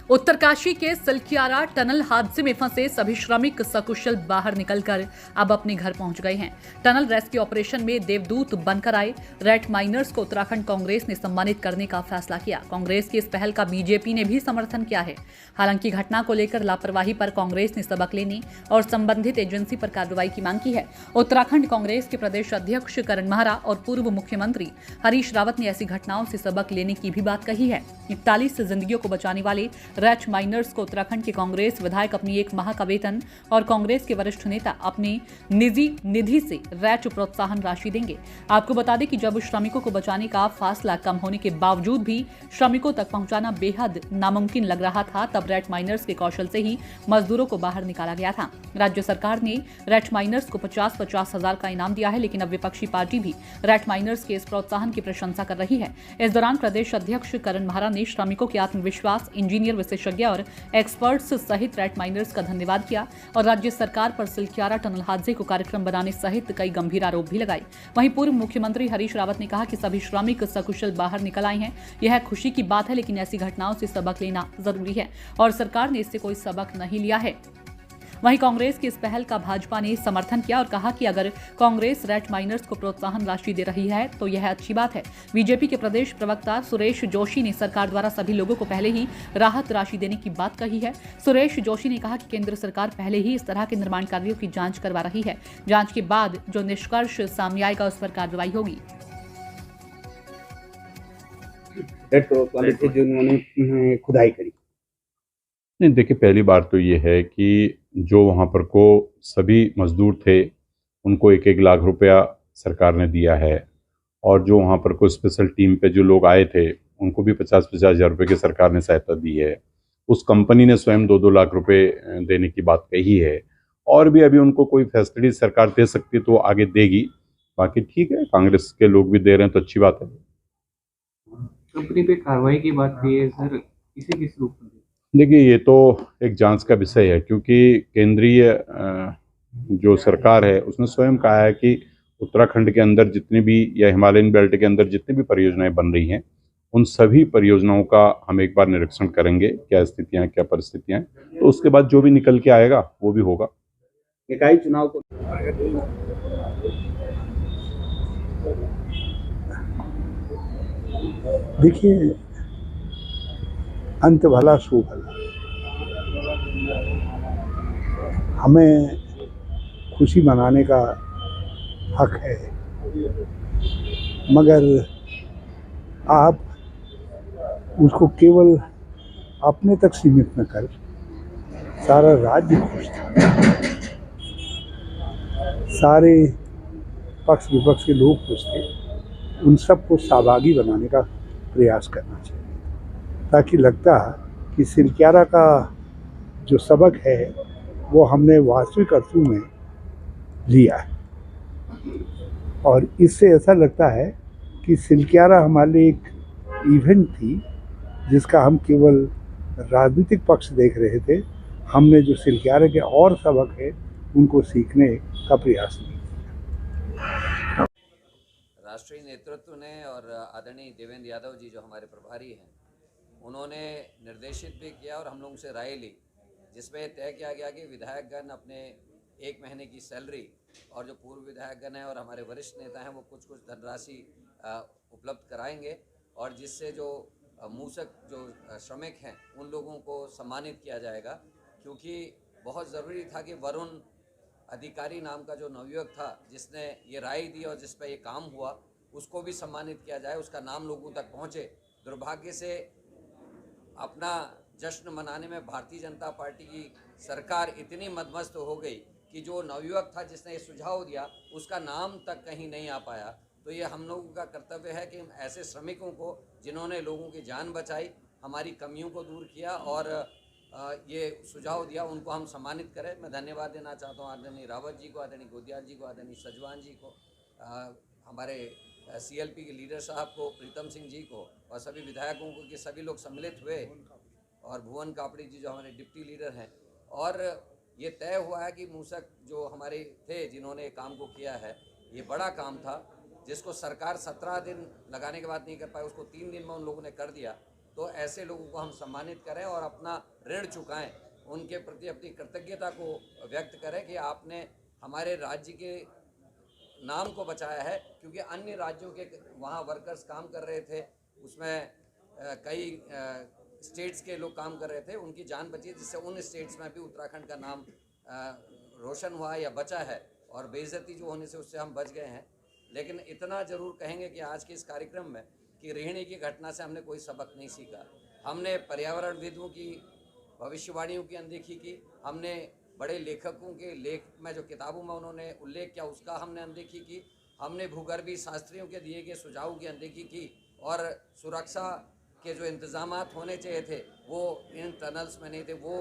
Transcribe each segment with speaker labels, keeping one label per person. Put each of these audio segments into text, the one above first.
Speaker 1: उत्तरकाशी के सिलकियारा टनल हादसे में फंसे सभी श्रमिक सकुशल बाहर निकलकर अब अपने घर पहुंच गए हैं। टनल रेस्क्यू ऑपरेशन में देवदूत बनकर आए रेट माइनर्स को उत्तराखंड कांग्रेस ने सम्मानित करने का फैसला किया। कांग्रेस की इस पहल का बीजेपी ने भी समर्थन किया है। हालांकि घटना को लेकर लापरवाही पर कांग्रेस ने सबक लेने और संबंधित एजेंसी पर कार्रवाई की मांग की है। उत्तराखंड कांग्रेस के प्रदेश अध्यक्ष करण माहरा और पूर्व मुख्यमंत्री हरीश रावत ने ऐसी घटनाओं से सबक लेने की भी बात कही है। 41 जिंदगियों को बचाने वाले रैट माइनर्स को उत्तराखंड के कांग्रेस विधायक अपनी 1 माह का वेतन और कांग्रेस के वरिष्ठ नेता अपनी निजी निधि से रैट प्रोत्साहन राशि देंगे। आपको बता दें कि जब श्रमिकों को बचाने का फासला कम होने के बावजूद भी श्रमिकों तक पहुंचाना बेहद नामुमकिन लग रहा था, तब रैट माइनर्स के कौशल से ही मजदूरों को बाहर निकाला गया था। राज्य सरकार ने रैट माइनर्स को 50-50 हजार का इनाम दिया है, लेकिन अब विपक्षी पार्टी भी रैट माइनर्स के इस प्रोत्साहन की प्रशंसा कर रही है। इस दौरान प्रदेश अध्यक्ष करण माहरा ने श्रमिकों के आत्मविश्वास, इंजीनियर, विशेषज्ञ और एक्सपर्ट्स सहित रैट माइनर्स का धन्यवाद किया और राज्य सरकार पर सिलकियारा टनल हादसे को कार्यक्रम बनाने सहित कई गंभीर आरोप भी लगाए। वहीं पूर्व मुख्यमंत्री हरीश रावत ने कहा कि सभी श्रमिक सकुशल बाहर निकल आए हैं। यह खुशी की बात है, लेकिन ऐसी घटनाओं से सबक लेना जरूरी है और सरकार ने इससे कोई सबक नहीं लिया है। वहीं कांग्रेस की इस पहल का भाजपा ने समर्थन किया और कहा कि अगर कांग्रेस रैट माइनर्स को प्रोत्साहन राशि दे रही है तो यह अच्छी बात है। बीजेपी के प्रदेश प्रवक्ता सुरेश जोशी ने सरकार द्वारा सभी लोगों को पहले ही राहत राशि देने की बात कही है। सुरेश जोशी ने कहा कि केंद्र सरकार पहले ही इस तरह के निर्माण कार्यों की जांच करवा रही है। जांच के बाद जो निष्कर्ष सामने आएगा उस पर कार्रवाई होगी।
Speaker 2: जो उन्होंने खुदाई करी,
Speaker 3: नहीं देखिए, पहली बार तो ये है कि जो वहाँ पर को सभी मजदूर थे उनको 1-1 लाख रुपया सरकार ने दिया है और जो वहाँ पर को स्पेशल टीम पे जो लोग आए थे उनको भी 50-50 हज़ार रुपये की सरकार ने सहायता दी है। उस कंपनी ने स्वयं 2-2 लाख रुपए देने की बात कही है और भी अभी उनको कोई फैसिलिटी सरकार दे सकती तो आगे देगी। बाकी ठीक है, कांग्रेस के लोग भी दे रहे हैं तो अच्छी बात है।
Speaker 4: कंपनी पे कार्रवाई की बात की है सर, इसे किस रूप में?
Speaker 3: देखिए, ये तो एक जांच का विषय है क्योंकि केंद्रीय जो सरकार है उसने स्वयं कहा है कि उत्तराखंड के अंदर जितनी भी या हिमालयन बेल्ट के अंदर जितनी भी परियोजनाएं बन रही हैं उन सभी परियोजनाओं का हम एक बार निरीक्षण करेंगे, क्या स्थितियां हैं, क्या परिस्थितियां हैं, तो उसके बाद जो भी निकल के आएगा वो भी होगा।
Speaker 2: इकाई चुनाव को
Speaker 5: देखिए, अंत भला सो भला। हमें खुशी मनाने का हक है, मगर आप उसको केवल अपने तक सीमित न कर। सारा राज्य खुश था, सारे पक्ष विपक्ष के लोग खुश थे। उन सबको सहभागी बनाने का प्रयास करना चाहिए ताकि लगता कि सिलकियारा का जो सबक है वो हमने वास्तविक अर्थों में लिया है और इससे ऐसा लगता है कि सिलकियारा हमारे लिए एक इवेंट थी जिसका हम केवल राजनीतिक पक्ष देख रहे थे। हमने जो सिलकियारा के और सबक है उनको सीखने का प्रयास नहीं किया।
Speaker 6: राष्ट्रीय नेतृत्व ने और आदरणीय देवेंद्र यादव जी जो हमारे प्रभारी हैं उन्होंने निर्देशित भी किया और हम लोगों से राय ली, जिसमें तय किया गया कि विधायकगण अपने 1 महीने की सैलरी और जो पूर्व विधायकगण हैं और हमारे वरिष्ठ नेता हैं वो कुछ धनराशि उपलब्ध कराएंगे और जिससे जो मूसक जो श्रमिक हैं उन लोगों को सम्मानित किया जाएगा, क्योंकि बहुत ज़रूरी था कि वरुण अधिकारी नाम का जो नवयुवक था जिसने ये राय दी और जिस पर ये काम हुआ उसको भी सम्मानित किया जाए, उसका नाम लोगों तक पहुँचे। दुर्भाग्य से अपना जश्न मनाने में भारतीय जनता पार्टी की सरकार इतनी मदमस्त हो गई कि जो नवयुवक था जिसने ये सुझाव दिया उसका नाम तक कहीं नहीं आ पाया। तो ये हम लोगों का कर्तव्य है कि हम ऐसे श्रमिकों को जिन्होंने लोगों की जान बचाई, हमारी कमियों को दूर किया और ये सुझाव दिया, उनको हम सम्मानित करें। मैं धन्यवाद देना चाहता हूँ आदरणीय रावत जी को, आदरणीय गोदियाल जी को, आदरणीय सजवान जी को, हमारे CLP के लीडर साहब को, प्रीतम सिंह जी को और सभी विधायकों को कि सभी लोग सम्मिलित हुए और भुवन कापड़ी जी जो हमारे डिप्टी लीडर हैं। और ये तय हुआ है कि मूसक जो हमारे थे जिन्होंने काम को किया है, ये बड़ा काम था जिसको सरकार 17 दिन लगाने के बाद नहीं कर पाई, उसको 3 दिन में उन लोगों ने कर दिया। तो ऐसे लोगों को हम सम्मानित करें और अपना ऋण चुकाएं, उनके प्रति अपनी कृतज्ञता को व्यक्त करें कि आपने हमारे राज्य के नाम को बचाया है, क्योंकि अन्य राज्यों के वहाँ वर्कर्स काम कर रहे थे, उसमें कई स्टेट्स के लोग काम कर रहे थे, उनकी जान बची, जिससे उन स्टेट्स में भी उत्तराखंड का नाम रोशन हुआ या बचा है, और बेइज्जती जो होने से उससे हम बच गए हैं। लेकिन इतना ज़रूर कहेंगे कि आज के इस कार्यक्रम में कि रोहिणी की घटना से हमने कोई सबक नहीं सीखा। हमने पर्यावरणविदों की भविष्यवाणियों की अनदेखी की, हमने बड़े लेखकों के लेख में जो किताबों में उन्होंने उल्लेख किया उसका हमने अनदेखी की, हमने भूगर्भीय शास्त्रियों के दिए गए सुझावों की अनदेखी की, और सुरक्षा के जो इंतजामात होने चाहिए थे वो इन टनल्स में नहीं थे। वो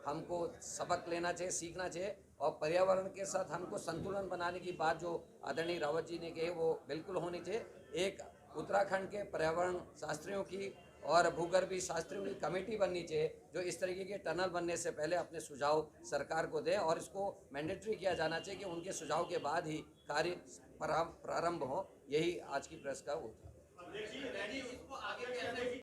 Speaker 6: हमको सबक लेना चाहिए, सीखना चाहिए, और पर्यावरण के साथ हमको संतुलन बनाने की बात जो आदरणीय रावत जी ने कही वो बिल्कुल होनी चाहिए। एक उत्तराखंड के पर्यावरण शास्त्रियों की और भूगर्भीय शास्त्रियों की कमेटी बननी चाहिए जो इस तरीके के टनल बनने से पहले अपने सुझाव सरकार को दें, और इसको मैंडेटरी किया जाना चाहिए कि उनके सुझाव के बाद ही कार्य प्रारंभ हो। यही आज की प्रेस का वो था।